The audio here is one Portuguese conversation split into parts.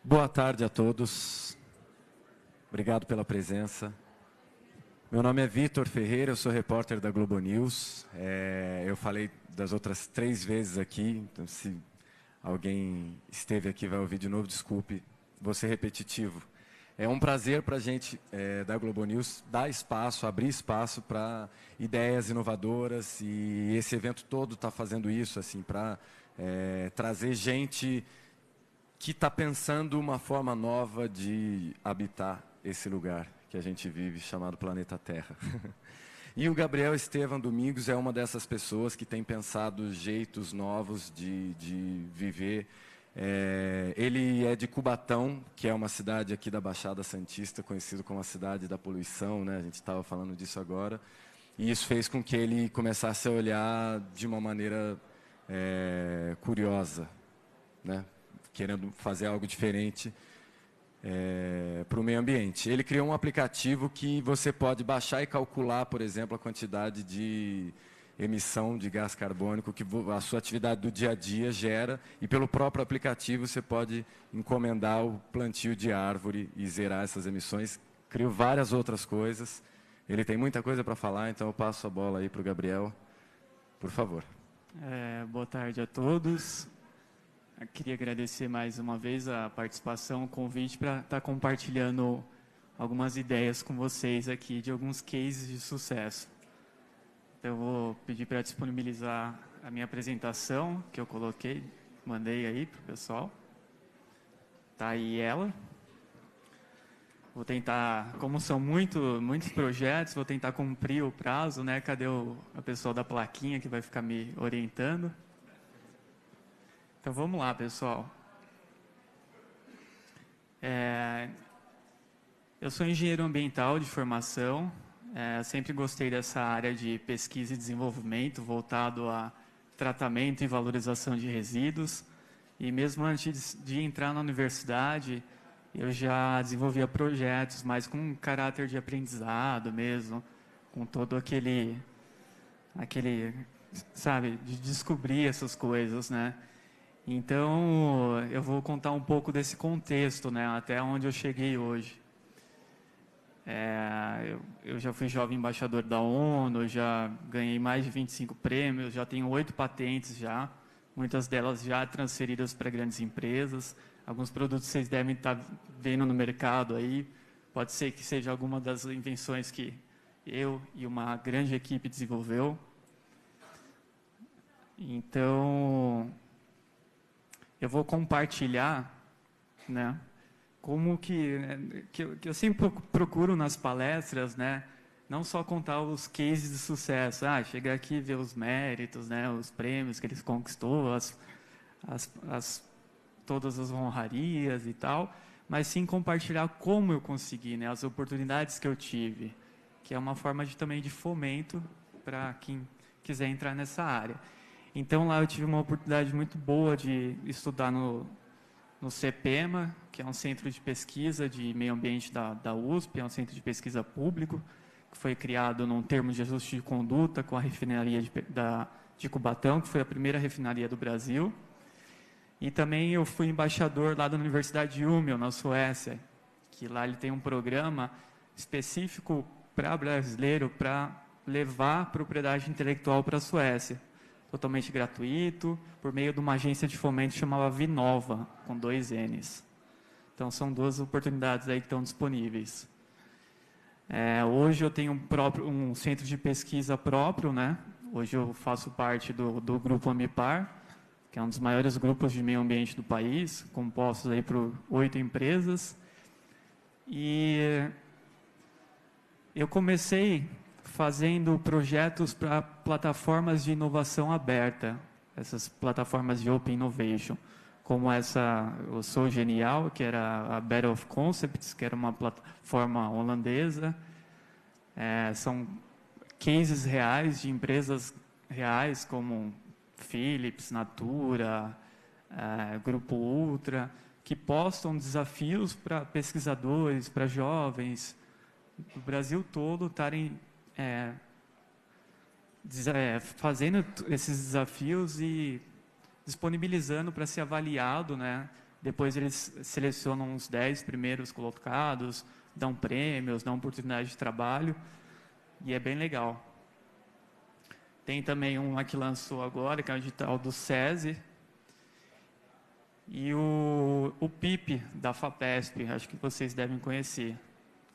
Boa tarde a todos. Obrigado pela presença. Meu nome é Vitor Ferreira, eu sou repórter da Globo News. Eu falei das outras 3 vezes aqui, então se alguém esteve aqui e vai ouvir de novo, desculpe, vou ser repetitivo. É um prazer para a gente da Globo News dar espaço, abrir espaço para ideias inovadoras, e esse evento todo está fazendo isso, assim, para trazer gente que está pensando uma forma nova de habitar esse lugar que a gente vive, chamado planeta Terra. E o Gabriel Estevam Domingos é uma dessas pessoas que tem pensado jeitos novos de viver. Ele é de Cubatão, que é uma cidade aqui da Baixada Santista, conhecido como a cidade da poluição, né? A gente estava falando disso agora. E isso fez com que ele começasse a olhar de uma maneira curiosa, né? Querendo fazer algo diferente para o meio ambiente. Ele criou um aplicativo que você pode baixar e calcular, por exemplo, a quantidade de emissão de gás carbônico que a sua atividade do dia a dia gera, e pelo próprio aplicativo você pode encomendar o plantio de árvore e zerar essas emissões. Criou várias outras coisas. Ele tem muita coisa para falar, então eu passo a bola aí para o Gabriel. Por favor. Boa tarde a todos. Eu queria agradecer mais uma vez a participação, o convite para estar compartilhando algumas ideias com vocês aqui de alguns cases de sucesso. Então, eu vou pedir para disponibilizar a minha apresentação, que eu coloquei, mandei aí para o pessoal. Está aí ela. Vou tentar, como são muitos projetos, vou tentar cumprir o prazo, né? Cadê a pessoa da plaquinha que vai ficar me orientando? Então, vamos lá, pessoal. Eu sou engenheiro ambiental de formação. Sempre gostei dessa área de pesquisa e desenvolvimento, voltado a tratamento e valorização de resíduos. E mesmo antes de entrar na universidade, eu já desenvolvia projetos mais com caráter de aprendizado mesmo, com todo aquele, sabe, de descobrir essas coisas, né? Então, eu vou contar um pouco desse contexto, né, até onde eu cheguei hoje. Eu já fui jovem embaixador da ONU, já ganhei mais de 25 prêmios, já tenho 8 patentes já, muitas delas já transferidas para grandes empresas. Alguns produtos vocês devem estar vendo no mercado aí, pode ser que seja alguma das invenções que eu e uma grande equipe desenvolveu. Então, eu vou compartilhar, né, como que eu sempre procuro nas palestras, né, não só contar os cases de sucesso, chegar aqui e ver os méritos, né, os prêmios que eles conquistou, todas as honrarias e tal, mas sim compartilhar como eu consegui, né, as oportunidades que eu tive, que é uma forma também de fomento para quem quiser entrar nessa área. Então, lá eu tive uma oportunidade muito boa de estudar no CEPEMA, que é um centro de pesquisa de meio ambiente da USP, é um centro de pesquisa público, que foi criado num termo de ajuste de conduta com a refinaria de Cubatão, que foi a primeira refinaria do Brasil. E também eu fui embaixador lá da Universidade de Umeå, na Suécia, que lá ele tem um programa específico para brasileiro, para levar propriedade intelectual para a Suécia. Totalmente gratuito, por meio de uma agência de fomento chamada Vinova, com 2 N's. Então, são 2 oportunidades aí que estão disponíveis. Hoje eu tenho um centro de pesquisa próprio, né? Hoje eu faço parte do Grupo Ambipar, que é um dos maiores grupos de meio ambiente do país, compostos aí por 8 empresas. E eu comecei fazendo projetos para plataformas de inovação aberta, essas plataformas de Open Innovation, como essa, o Sou Genial, que era a Battle of Concepts, que era uma plataforma holandesa. São cases reais de empresas reais, como Philips, Natura, Grupo Ultra, que postam desafios para pesquisadores, para jovens do Brasil todo estarem fazendo esses desafios e disponibilizando para ser avaliado, né, Depois eles selecionam os 10 primeiros colocados, dão prêmios, dão oportunidade de trabalho, e é bem legal. Tem também uma que lançou agora, que é o digital do SESI, e o PIP da FAPESP, acho que vocês devem conhecer,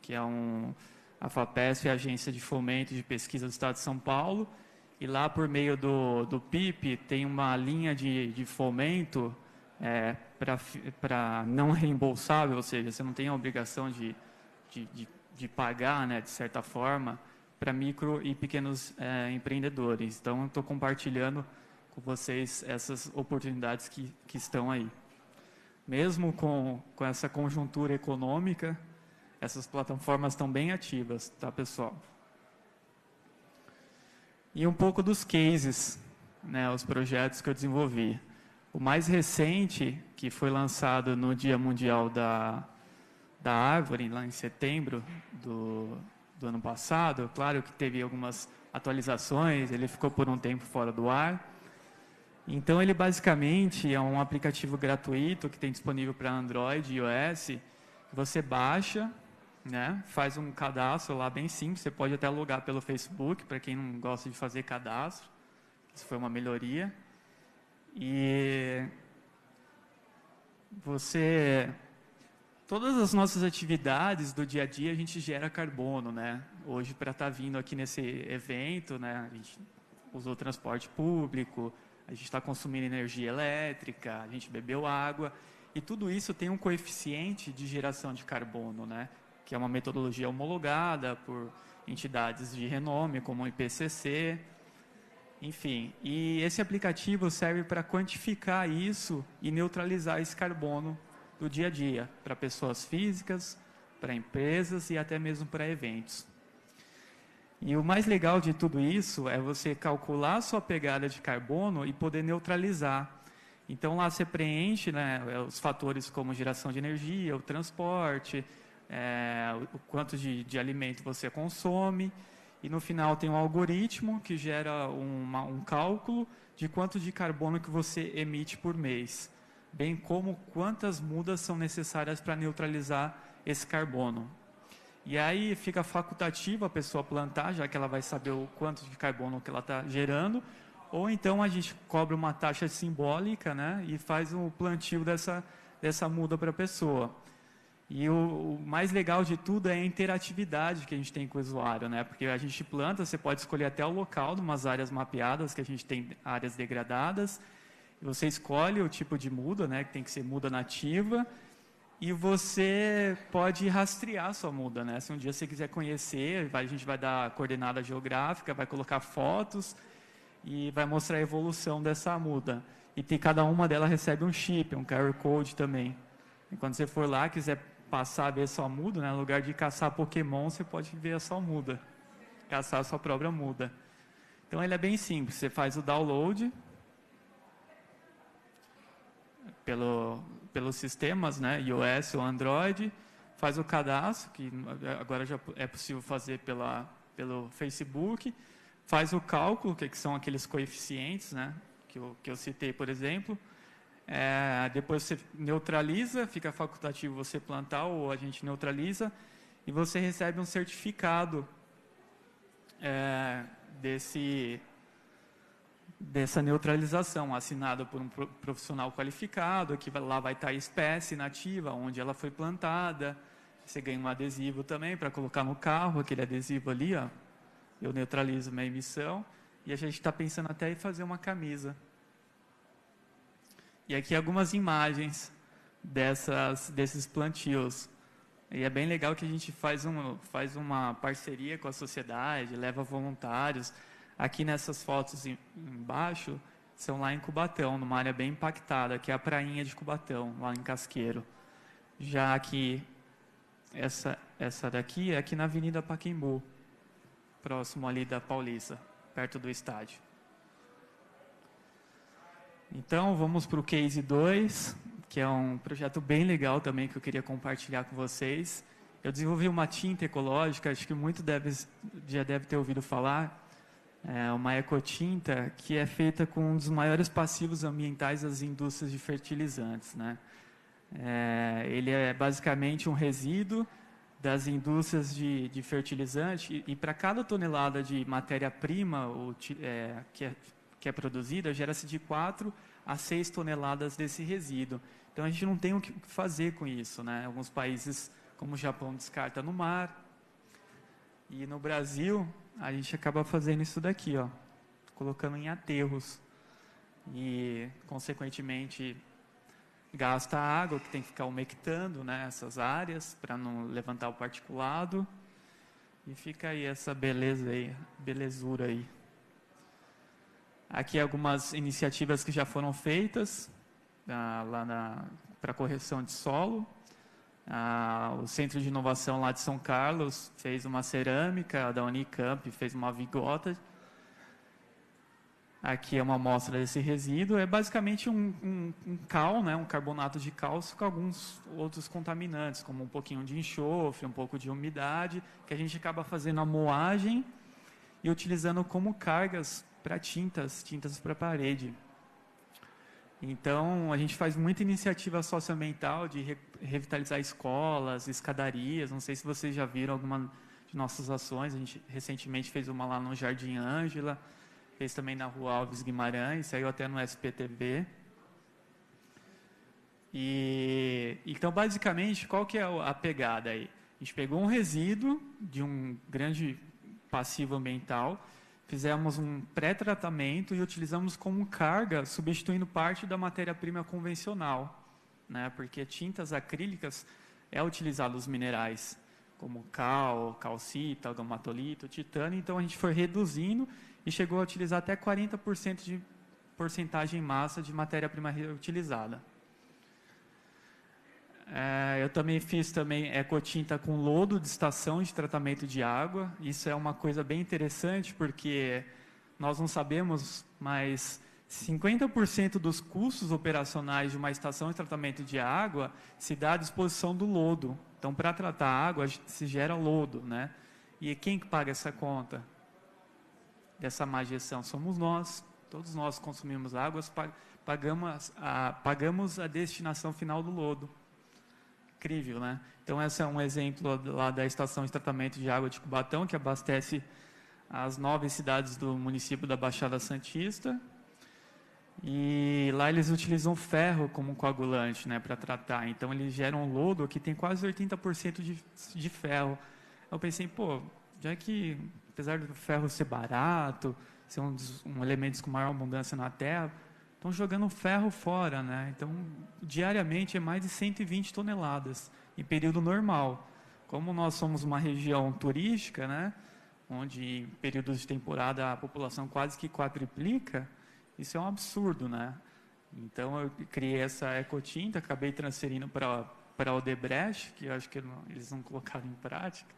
que é a FAPESP é a Agência de Fomento de Pesquisa do Estado de São Paulo, e lá por meio do PIP tem uma linha de fomento para não reembolsável, ou seja, você não tem a obrigação de pagar, né, de certa forma, para micro e pequenos empreendedores. Então, eu estou compartilhando com vocês essas oportunidades que estão aí. Mesmo com essa conjuntura econômica, essas plataformas estão bem ativas, tá, pessoal? E um pouco dos cases, né, os projetos que eu desenvolvi. O mais recente, que foi lançado no Dia Mundial da Árvore, lá em setembro do ano passado, claro que teve algumas atualizações, ele ficou por um tempo fora do ar. Então, ele basicamente é um aplicativo gratuito que tem disponível para Android e iOS, que você baixa, né, faz um cadastro lá bem simples, você pode até logar pelo Facebook, para quem não gosta de fazer cadastro, isso foi uma melhoria. E todas as nossas atividades do dia a dia, a gente gera carbono, né? Hoje, para estar vindo aqui nesse evento, né, a gente usou transporte público, a gente está consumindo energia elétrica, a gente bebeu água, e tudo isso tem um coeficiente de geração de carbono, né? Que é uma metodologia homologada por entidades de renome, como o IPCC, enfim. E esse aplicativo serve para quantificar isso e neutralizar esse carbono do dia a dia, para pessoas físicas, para empresas e até mesmo para eventos. E o mais legal de tudo isso é você calcular a sua pegada de carbono e poder neutralizar. Então, lá você preenche, né, os fatores como geração de energia, o transporte, o quanto de alimento você consome, e no final tem um algoritmo que gera um cálculo de quanto de carbono que você emite por mês, bem como quantas mudas são necessárias para neutralizar esse carbono. E aí fica facultativo a pessoa plantar, já que ela vai saber o quanto de carbono que ela está gerando, ou então a gente cobra uma taxa simbólica, né, e faz o plantio dessa muda para a pessoa. E o mais legal de tudo é a interatividade que a gente tem com o usuário, né, porque a gente planta, você pode escolher até o local de umas áreas mapeadas, que a gente tem áreas degradadas, você escolhe o tipo de muda, né, que tem que ser muda nativa, e você pode rastrear a sua muda, né? Se um dia você quiser conhecer, a gente vai dar coordenada geográfica, vai colocar fotos e vai mostrar a evolução dessa muda. E cada uma delas recebe um chip, um QR Code também. E quando você for lá, quiser passar a ver a sua muda, né? No lugar de caçar Pokémon, você pode ver a sua muda, caçar a sua própria muda. Então, ele é bem simples. Você faz o download pelos sistemas, né, iOS ou Android, faz o cadastro, que agora já é possível fazer pelo Facebook, faz o cálculo, que são aqueles coeficientes, né, que eu citei, por exemplo, depois você neutraliza, fica facultativo você plantar, ou a gente neutraliza, e você recebe um certificado dessa neutralização, assinado por um profissional qualificado, que lá vai estar a espécie nativa, onde ela foi plantada. Você ganha um adesivo também para colocar no carro, aquele adesivo ali, ó. Eu neutralizo minha emissão, e a gente está pensando até em fazer uma camisa. E aqui algumas imagens desses plantios. E é bem legal que a gente faz uma parceria com a sociedade, leva voluntários. Aqui nessas fotos embaixo, são lá em Cubatão, numa área bem impactada, que é a prainha de Cubatão, lá em Casqueiro. Já aqui, essa daqui é aqui na Avenida Pacaembu, próximo ali da Paulista, perto do estádio. Então, vamos para o Case 2, que é um projeto bem legal também, que eu queria compartilhar com vocês. Eu desenvolvi uma tinta ecológica, acho que muito já deve ter ouvido falar, uma ecotinta que é feita com um dos maiores passivos ambientais das indústrias de fertilizantes, né? Ele é basicamente um resíduo das indústrias de fertilizante, e para cada tonelada de matéria-prima que é produzida, gera-se de 4 a 6 toneladas desse resíduo. Então, a gente não tem o que fazer com isso, né? Alguns países, como o Japão, descarta no mar. E no Brasil, a gente acaba fazendo isso daqui, ó, colocando em aterros. E, consequentemente, gasta água, que tem que ficar umectando, né, essas áreas, para não levantar o particulado. E fica aí essa beleza aí, belezura aí. Aqui algumas iniciativas que já foram feitas para correção de solo. O Centro de Inovação lá de São Carlos fez uma cerâmica, da Unicamp fez uma vigota. Aqui é uma amostra desse resíduo. É basicamente um cal, né, um carbonato de cálcio com alguns outros contaminantes, como um pouquinho de enxofre, um pouco de umidade, que a gente acaba fazendo a moagem e utilizando como cargas para tintas para parede. Então, a gente faz muita iniciativa socioambiental de revitalizar escolas, escadarias. Não sei se vocês já viram alguma de nossas ações. A gente recentemente fez uma lá no Jardim Ângela, fez também na Rua Alves Guimarães, saiu até no SPTV. Então, basicamente, qual que é a pegada aí? A gente pegou um resíduo de um grande passivo ambiental, fizemos um pré-tratamento e utilizamos como carga, substituindo parte da matéria-prima convencional, né? Porque tintas acrílicas é utilizado os minerais, como cal, calcita, gamatolito, titânio. Então, a gente foi reduzindo e chegou a utilizar até 40% de porcentagem em massa de matéria-prima reutilizada. Eu também fiz ecotinta com lodo de estação de tratamento de água. Isso é uma coisa bem interessante, porque nós não sabemos, mas 50% dos custos operacionais de uma estação de tratamento de água se dá à disposição do lodo. Então, para tratar a água, se gera lodo, né? E quem que paga essa conta dessa má gestão? Somos nós. Todos nós consumimos águas, pagamos a destinação final do lodo. Incrível, né? Então, esse é um exemplo lá da estação de tratamento de água de Cubatão, que abastece as 9 cidades do município da Baixada Santista. E lá eles utilizam ferro como coagulante, né, para tratar. Então, eles geram um lodo que tem quase 80% de ferro. Eu pensei, já que, apesar do ferro ser barato, ser um elemento com maior abundância na Terra, estão jogando ferro fora, né? Então, diariamente é mais de 120 toneladas, em período normal. Como nós somos uma região turística, né, onde em períodos de temporada a população quase que quadriplica, isso é um absurdo, né? Então, eu criei essa ecotinta, acabei transferindo para a Odebrecht, que eu acho que eles não colocaram em prática.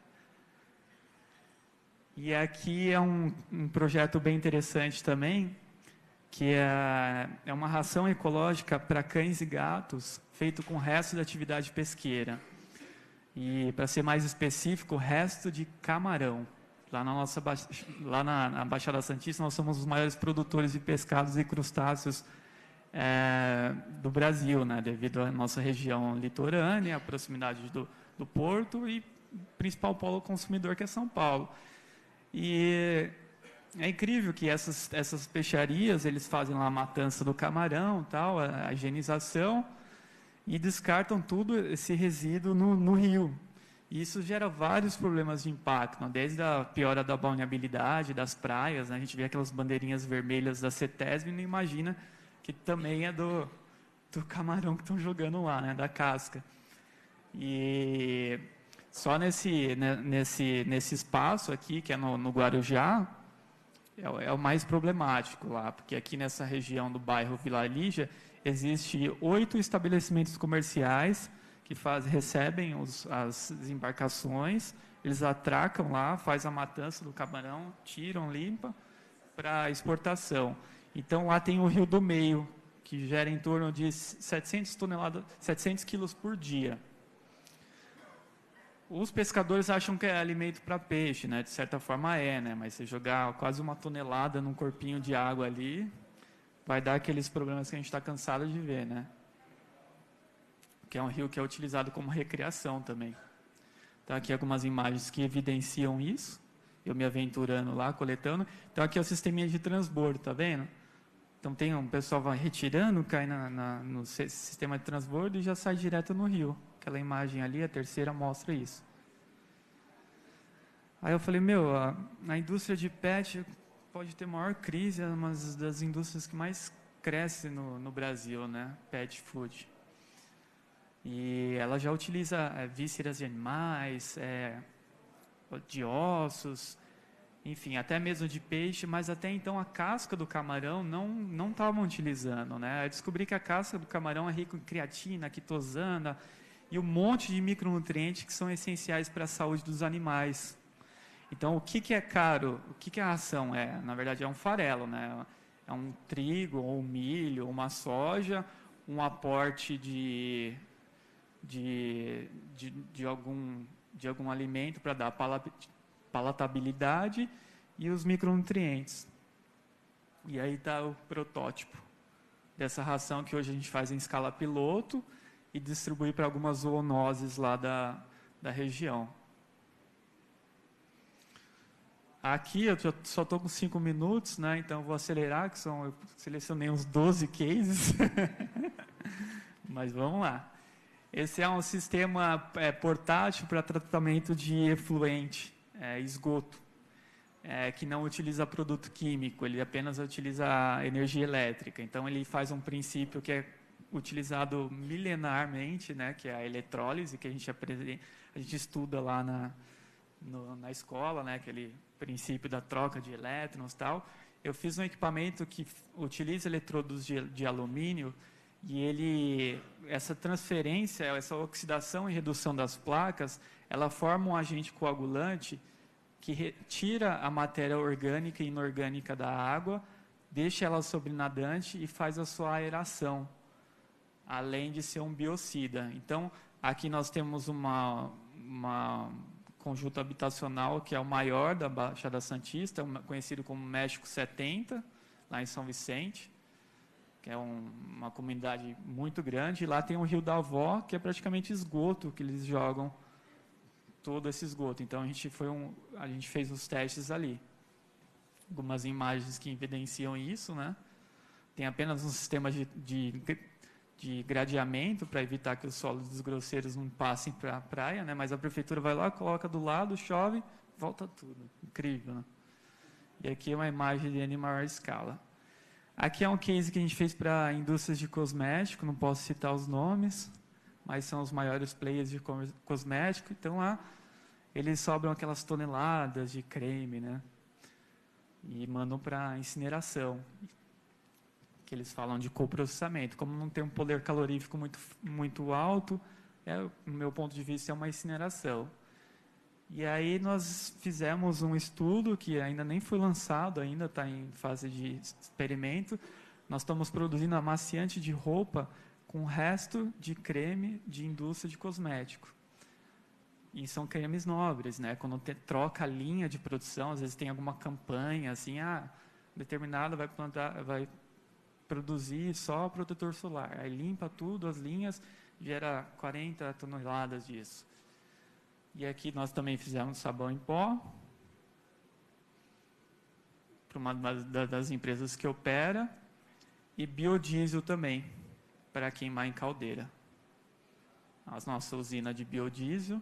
E aqui é um projeto bem interessante também, que é uma ração ecológica para cães e gatos, feito com resto de atividade pesqueira. E, para ser mais específico, resto de camarão. Lá na Baixada Santista, nós somos os maiores produtores de pescados e crustáceos do Brasil, né? Devido à nossa região litorânea, a proximidade do porto e o principal polo consumidor, que é São Paulo. E é incrível que essas peixarias, eles fazem lá a matança do camarão, tal, a higienização, e descartam tudo esse resíduo no rio. E isso gera vários problemas de impacto, desde a piora da balneabilidade das praias, né? A gente vê aquelas bandeirinhas vermelhas da CETESB e não imagina que também é do camarão que estão jogando lá, né? Da casca. E só nesse espaço aqui, que é no Guarujá, é o mais problemático lá, porque aqui nessa região do bairro Vila Lígia, existe 8 estabelecimentos comerciais que recebem as embarcações, eles atracam lá, faz a matança do camarão, tiram, limpa, para exportação. Então, lá tem o Rio do Meio, que gera em torno de 700 quilos por dia. Os pescadores acham que é alimento para peixe, né? De certa forma né? Mas se jogar quase 1 tonelada num corpinho de água ali, vai dar aqueles problemas que a gente está cansado de ver, né? que é um rio que é utilizado como recreação também. Então, aqui algumas imagens que evidenciam isso, eu me aventurando lá, coletando. Então, aqui é o sisteminha de transbordo, tá vendo? Então, tem um pessoal vai retirando, cai no sistema de transbordo e já sai direto no rio. Aquela imagem ali, a terceira, mostra isso. Aí eu falei, a indústria de PET pode ter maior crise, é uma das indústrias que mais cresce no Brasil, né? PET Food. E ela já utiliza vísceras de animais, de ossos, enfim, até mesmo de peixe, mas até então a casca do camarão não estavam utilizando, né? Eu descobri que a casca do camarão é rica em creatina, quitosana e um monte de micronutrientes que são essenciais para a saúde dos animais. Então, o que é caro? O que a ração é? Na verdade, é um farelo, né? É um trigo, ou um milho, uma soja, um aporte de algum alimento para dar palatabilidade e os micronutrientes. E aí está o protótipo dessa ração que hoje a gente faz em escala piloto e distribui para algumas zoonoses lá da região. Aqui eu só estou com 5 minutos, né? Então vou acelerar, eu selecionei uns 12 cases. Mas vamos lá. Esse é um sistema portátil para tratamento de efluente, esgoto, que não utiliza produto químico, ele apenas utiliza energia elétrica. Então, ele faz um princípio que é utilizado milenarmente, né, que é a eletrólise, que a gente estuda lá na escola, né, aquele princípio da troca de elétrons e tal. Eu fiz um equipamento que utiliza eletrodos de alumínio, e essa transferência, essa oxidação e redução das placas, ela forma um agente coagulante que retira a matéria orgânica e inorgânica da água, deixa ela sobrenadante e faz a sua aeração, além de ser um biocida. Então, aqui nós temos uma conjunto habitacional que é o maior da Baixada Santista, conhecido como México 70, lá em São Vicente, que é uma comunidade muito grande, e lá tem o Rio da Avó, que é praticamente esgoto, que eles jogam todo esse esgoto. Então, a gente fez os testes ali. Algumas imagens que evidenciam isso, né? Tem apenas um sistema de gradeamento para evitar que os solos desgrosseiros não passem para a praia, né? Mas a prefeitura vai lá, coloca do lado, chove, volta tudo. Incrível, né? E aqui é uma imagem de maior escala. Aqui é um case que a gente fez para indústrias de cosmético, não posso citar os nomes, mas são os maiores players de cosmético. Então, lá, eles sobram aquelas toneladas de creme, né? E mandam para incineração, que eles falam de coprocessamento. Como não tem um poder calorífico muito alto, no meu ponto de vista, é uma incineração. E aí nós fizemos um estudo que ainda nem foi lançado, ainda está em fase de experimento. Nós estamos produzindo amaciante de roupa com resto de creme de indústria de cosmético. E são cremes nobres, né? Quando troca a linha de produção, às vezes tem alguma campanha, assim, determinada vai produzir só protetor solar. Aí limpa tudo, as linhas, gera 40 toneladas disso. E aqui nós também fizemos sabão em pó, para uma das empresas que opera, e biodiesel também, para queimar em caldeira. A nossa usina de biodiesel,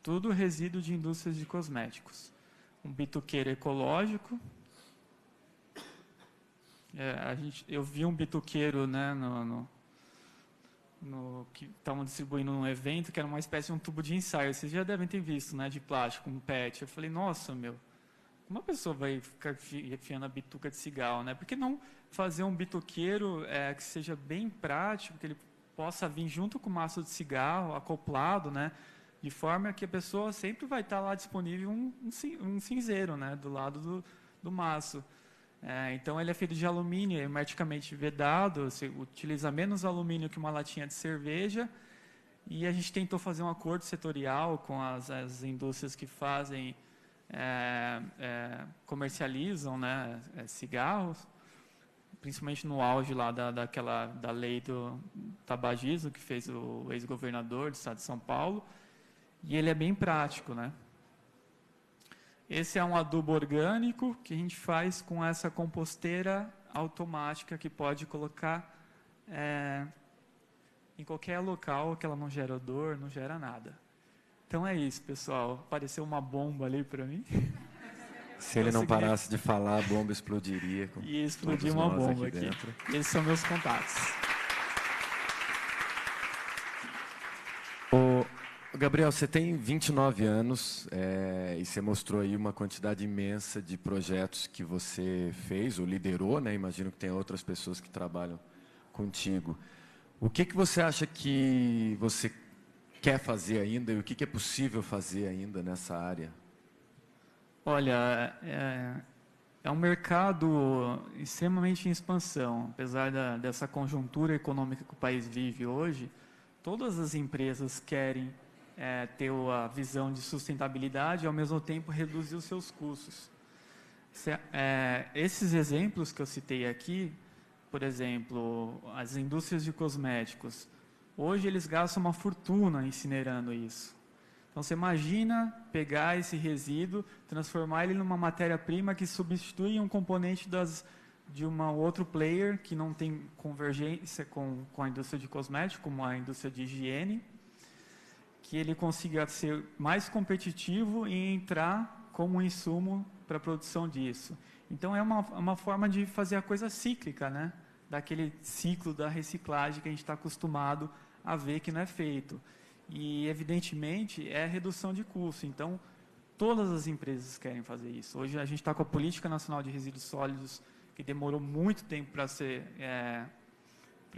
tudo resíduo de indústrias de cosméticos. Um bituqueiro ecológico. Eu vi um bituqueiro, né, que estavam distribuindo num evento, que era uma espécie de um tubo de ensaio. Vocês já devem ter visto, né, de plástico, um PET. Eu falei, nossa, como a pessoa vai ficar enfiando a bituca de cigarro, né? Por que não fazer um bituqueiro que seja bem prático, que ele possa vir junto com o maço de cigarro, acoplado, né? De forma que a pessoa sempre vai estar lá disponível um cinzeiro, né? Do lado do maço. Então, ele é feito de alumínio, é hermeticamente vedado, você utiliza menos alumínio que uma latinha de cerveja, e a gente tentou fazer um acordo setorial com as indústrias que fazem, comercializam, né, cigarros, principalmente no auge lá da lei do tabagismo, que fez o ex-governador do estado de São Paulo, e ele é bem prático, né? Esse é um adubo orgânico que a gente faz com essa composteira automática que pode colocar em qualquer local, que ela não gera odor, não gera nada. Então é isso, pessoal. Apareceu uma bomba ali para mim. Se ele não parasse de falar, a bomba explodiria. E explodiu uma bomba aqui. Esses são meus contatos. Gabriel, você tem 29 anos e você mostrou aí uma quantidade imensa de projetos que você fez ou liderou, né? Imagino que tem outras pessoas que trabalham contigo. O que você acha que você quer fazer ainda e o que é possível fazer ainda nessa área? Olha, é um mercado extremamente em expansão. Apesar dessa conjuntura econômica que o país vive hoje, todas as empresas querem ter a visão de sustentabilidade e, ao mesmo tempo, reduzir os seus custos. Esses exemplos que eu citei aqui, por exemplo, as indústrias de cosméticos, hoje eles gastam uma fortuna incinerando isso. Então, você imagina pegar esse resíduo, transformar ele numa matéria-prima que substitui um componente de um outro player que não tem convergência com a indústria de cosméticos, como a indústria de higiene, que ele consiga ser mais competitivo e entrar como insumo para a produção disso. Então, é uma forma de fazer a coisa cíclica, né? Daquele ciclo da reciclagem que a gente está acostumado a ver que não é feito. E, evidentemente, é redução de custo. Então, todas as empresas querem fazer isso. Hoje, a gente está com a Política Nacional de Resíduos Sólidos, que demorou muito tempo para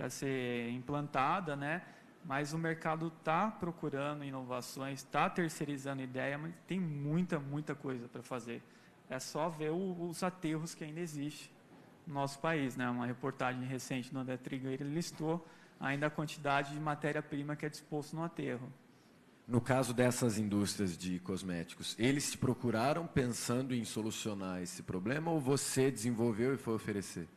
ser implantada, né? Mas o mercado está procurando inovações, está terceirizando ideia, mas tem muita coisa para fazer. É só ver os aterros que ainda existem no nosso país, né? Uma reportagem recente do André Trigueiro listou ainda a quantidade de matéria-prima que é disposto no aterro. No caso dessas indústrias de cosméticos, eles te procuraram pensando em solucionar esse problema ou você desenvolveu e foi oferecer?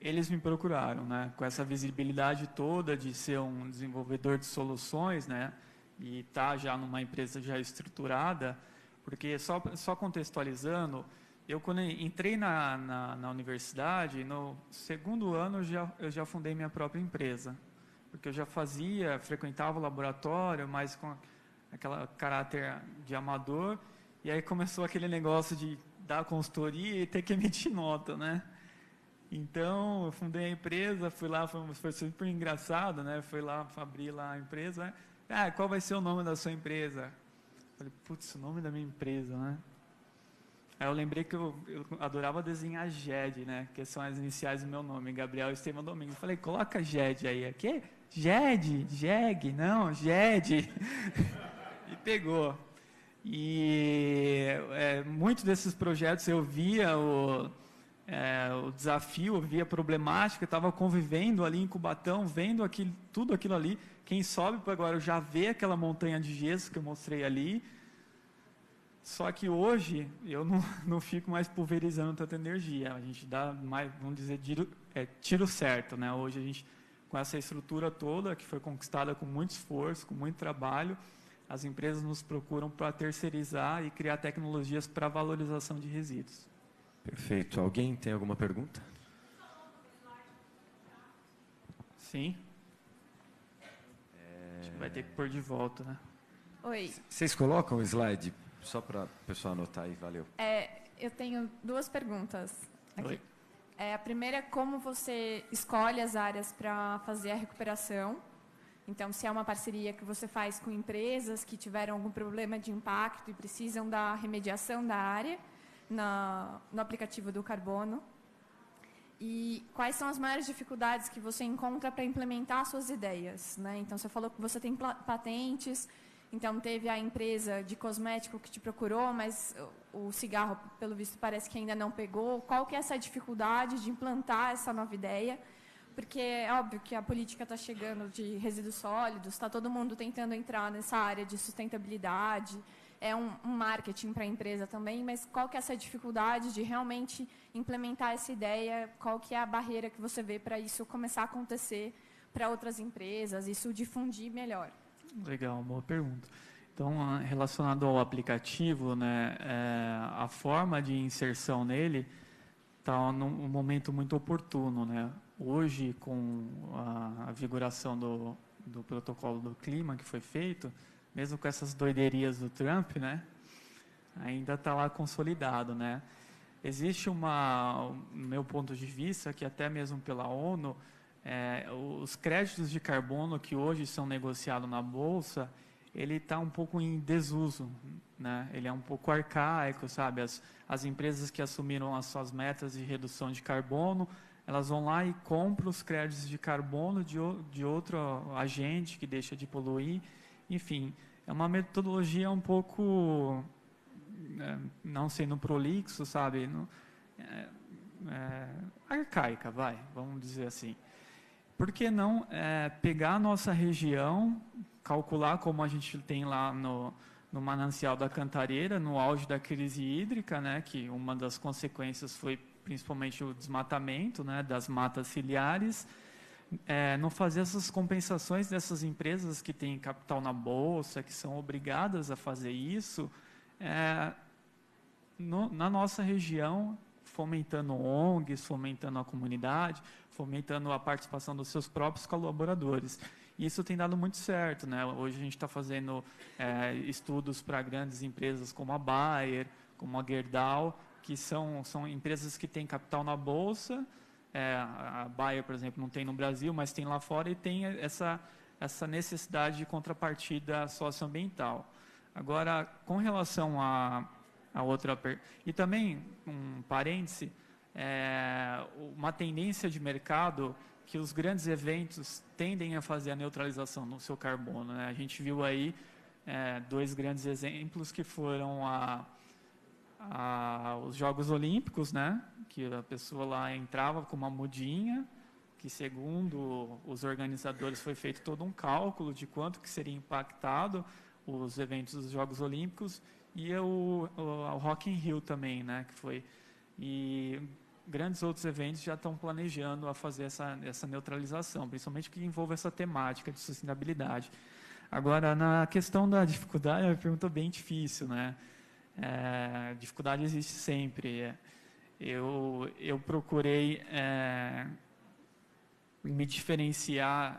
Eles me procuraram, né? Com essa visibilidade toda de ser um desenvolvedor de soluções, né? E estar já numa empresa já estruturada, porque só contextualizando, eu quando entrei na universidade, no segundo ano eu já fundei minha própria empresa, porque eu já frequentava o laboratório, mas com aquele caráter de amador, e aí começou aquele negócio de dar consultoria e ter que emitir nota, né? Então, eu fundei a empresa, fui lá, foi super engraçado, né? Fui lá, abri lá a empresa, né? Qual vai ser o nome da sua empresa? Falei, putz, o nome da minha empresa, né? Aí eu lembrei que eu adorava desenhar GED, né? Que são as iniciais do meu nome, Gabriel Estevam Domingues. Falei, coloca GED aí. Aqui? GED? Jeg? Não, GED. E pegou. E muitos desses projetos eu via o desafio, eu via a problemática, estava convivendo ali em Cubatão, vendo tudo aquilo ali. Quem sobe para agora já vê aquela montanha de gesso que eu mostrei ali. Só que hoje eu não fico mais pulverizando tanta energia. A gente dá mais, vamos dizer, tiro certo, né? Hoje a gente, com essa estrutura toda que foi conquistada com muito esforço, com muito trabalho, as empresas nos procuram para terceirizar e criar tecnologias para valorização de resíduos. Perfeito. Alguém tem alguma pergunta? Sim. Acho que vai ter que pôr de volta, né? Oi. Vocês colocam o slide? Só para o pessoal anotar aí, valeu. Eu tenho duas perguntas aqui. Oi. A primeira é como você escolhe as áreas para fazer a recuperação. Então, se é uma parceria que você faz com empresas que tiveram algum problema de impacto e precisam da remediação da área no aplicativo do carbono. E quais são as maiores dificuldades que você encontra para implementar suas ideias, né? Então, você falou que você tem patentes. Então, teve a empresa de cosmético que te procurou, mas o cigarro, pelo visto, parece que ainda não pegou. Qual que é essa dificuldade de implantar essa nova ideia? Porque é óbvio que a política está chegando de resíduos sólidos, está todo mundo tentando entrar nessa área de sustentabilidade é um marketing para a empresa também, mas qual que é essa dificuldade de realmente implementar essa ideia? Qual que é a barreira que você vê para isso começar a acontecer para outras empresas, isso difundir melhor? Legal, boa pergunta. Então, relacionado ao aplicativo, né, a forma de inserção nele está num momento muito oportuno, né? Hoje, com a vigoração do protocolo do clima que foi feito, mesmo com essas doiderias do Trump, né, ainda está lá consolidado, né? Existe no meu ponto de vista, que até mesmo pela ONU, os créditos de carbono que hoje são negociados na Bolsa, ele está um pouco em desuso, né? Ele é um pouco arcaico, sabe? As empresas que assumiram as suas metas de redução de carbono, elas vão lá e compram os créditos de carbono de outro agente que deixa de poluir. Enfim, é uma metodologia um pouco, não sendo prolixo, sabe? Arcaica, vamos dizer assim. Por que não pegar a nossa região, calcular como a gente tem lá no Manancial da Cantareira, no auge da crise hídrica, né, que uma das consequências foi principalmente o desmatamento, né, das matas ciliares, não fazer essas compensações dessas empresas que têm capital na Bolsa, que são obrigadas a fazer isso, na nossa região, fomentando ONGs, fomentando a comunidade, fomentando a participação dos seus próprios colaboradores. E isso tem dado muito certo, né? Hoje a gente está fazendo estudos para grandes empresas como a Bayer, como a Gerdau, que são empresas que têm capital na Bolsa. A Bayer, por exemplo, não tem no Brasil, mas tem lá fora e tem essa necessidade de contrapartida socioambiental. Agora, com relação a outra... E também, um parêntese, uma tendência de mercado que os grandes eventos tendem a fazer a neutralização no seu carbono, né? A gente viu aí dois grandes exemplos que foram os Jogos Olímpicos, né? Que a pessoa lá entrava com uma mudinha, que segundo os organizadores foi feito todo um cálculo de quanto que seria impactado os eventos dos Jogos Olímpicos, e o Rock in Rio também, né? Que foi... E grandes outros eventos já estão planejando a fazer essa neutralização, principalmente que envolve essa temática de sustentabilidade. Agora, na questão da dificuldade, é uma pergunta bem difícil, né? Dificuldade existe sempre. Eu procurei me diferenciar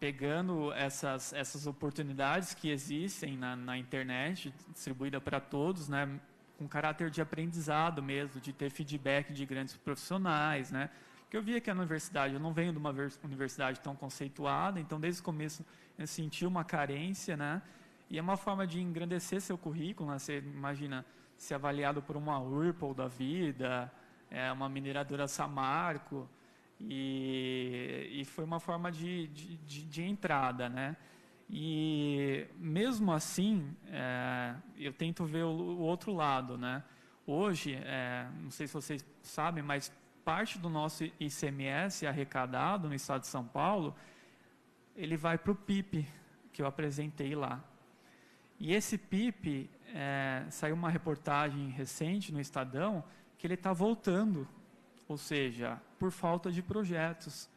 pegando essas oportunidades que existem na internet, distribuída para todos, né? Com caráter de aprendizado mesmo, de ter feedback de grandes profissionais, né? Porque eu via que a universidade, eu não venho de uma universidade tão conceituada, então desde o começo eu senti uma carência, né? E é uma forma de engrandecer seu currículo, né? Você imagina ser avaliado por uma Whirlpool da vida, uma mineradora Samarco, e foi uma forma de entrada, né? E mesmo assim, eu tento ver o outro lado, né? Hoje, não sei se vocês sabem, mas parte do nosso ICMS arrecadado no estado de São Paulo, ele vai para o PIP, que eu apresentei lá. E esse PIP, saiu uma reportagem recente no Estadão, que ele está voltando, ou seja, por falta de projetos.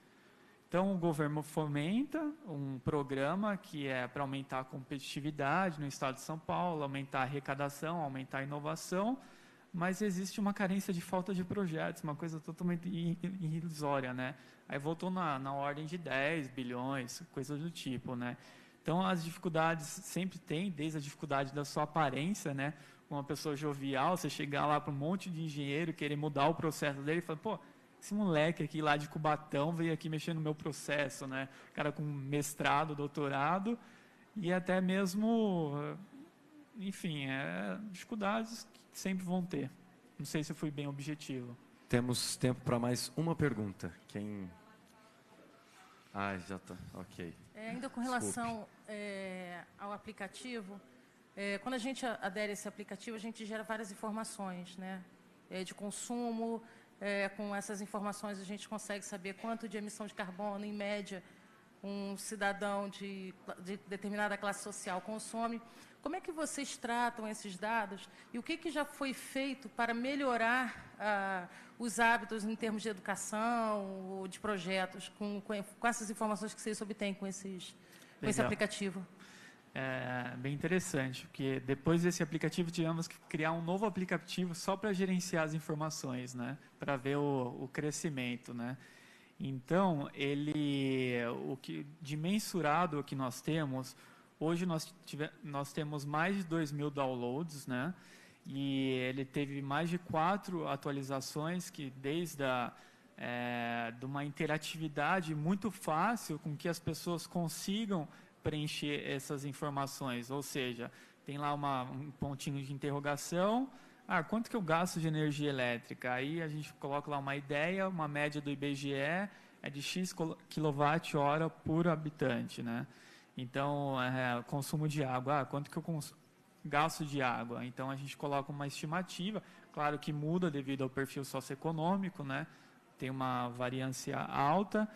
Então, o governo fomenta um programa que é para aumentar a competitividade no estado de São Paulo, aumentar a arrecadação, aumentar a inovação, mas existe uma carência de falta de projetos, uma coisa totalmente irrisória, né? Aí voltou na ordem de 10 bilhões, coisa do tipo, né? Então, as dificuldades sempre tem, desde a dificuldade da sua aparência, né? Uma pessoa jovial, você chegar lá para um monte de engenheiro, querer mudar o processo dele e falar, pô, esse moleque aqui lá de Cubatão veio aqui mexer no meu processo, né? Cara com mestrado, doutorado e até mesmo, enfim, dificuldades que sempre vão ter. Não sei se eu fui bem objetivo. Temos tempo para mais uma pergunta. Quem... já está, ok. Ainda com relação ao aplicativo, quando a gente adere a esse aplicativo, a gente gera várias informações, né? De consumo. Com essas informações a gente consegue saber quanto de emissão de carbono, em média, um cidadão de determinada classe social consome. Como é que vocês tratam esses dados e o que já foi feito para melhorar os hábitos em termos de educação ou de projetos com essas informações que vocês obtêm com esse aplicativo? É bem interessante, porque depois desse aplicativo tivemos que criar um novo aplicativo só para gerenciar as informações, né? Para ver o crescimento, né? Então, de mensurado que nós temos, hoje nós temos mais de 2.000 downloads, né? E ele teve mais de 4 atualizações, que desde de uma interatividade muito fácil, com que as pessoas consigam preencher essas informações, ou seja, tem lá um pontinho de interrogação, quanto que eu gasto de energia elétrica? Aí a gente coloca lá uma ideia, uma média do IBGE é de X kWh por habitante, né? Então, consumo de água, quanto que eu gasto de água? Então a gente coloca uma estimativa, claro que muda devido ao perfil socioeconômico, né? Tem uma variância alta,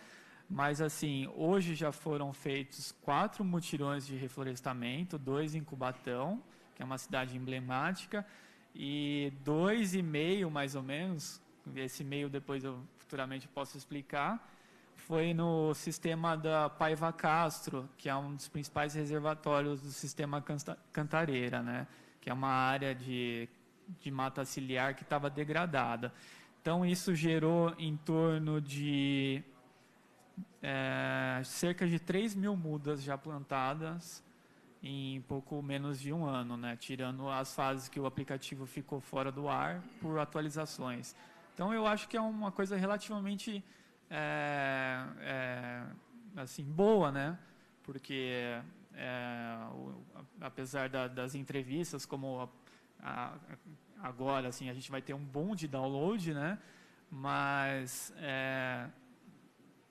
mas, assim, hoje já foram feitos 4 mutirões de reflorestamento, 2 em Cubatão, que é uma cidade emblemática, e 2,5, mais ou menos, esse meio depois eu futuramente posso explicar, foi no sistema da Paiva Castro, que é um dos principais reservatórios do sistema Cantareira, né? Que é uma área de mata ciliar que estava degradada. Então, isso gerou em torno de cerca de 3.000 mudas já plantadas em pouco menos de um ano, né? Tirando as fases que o aplicativo ficou fora do ar por atualizações. Então, eu acho que é uma coisa relativamente assim, boa, né? Porque, apesar das entrevistas, como agora, assim, a gente vai ter um boom de download, né? Mas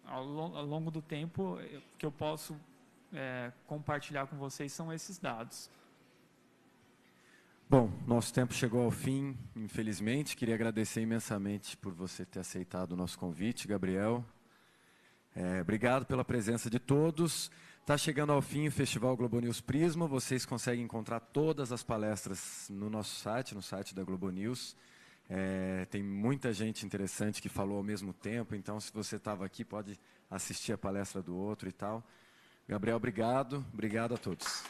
ao longo do tempo, que eu posso compartilhar com vocês são esses dados. Bom, nosso tempo chegou ao fim, infelizmente. Queria agradecer imensamente por você ter aceitado o nosso convite, Gabriel. Obrigado pela presença de todos. Está chegando ao fim o Festival Globo News Prisma. Vocês conseguem encontrar todas as palestras no nosso site, no site da Globo News. Tem muita gente interessante que falou ao mesmo tempo, então se você estava aqui pode assistir a palestra do outro e tal. Gabriel, obrigado. Obrigado a todos.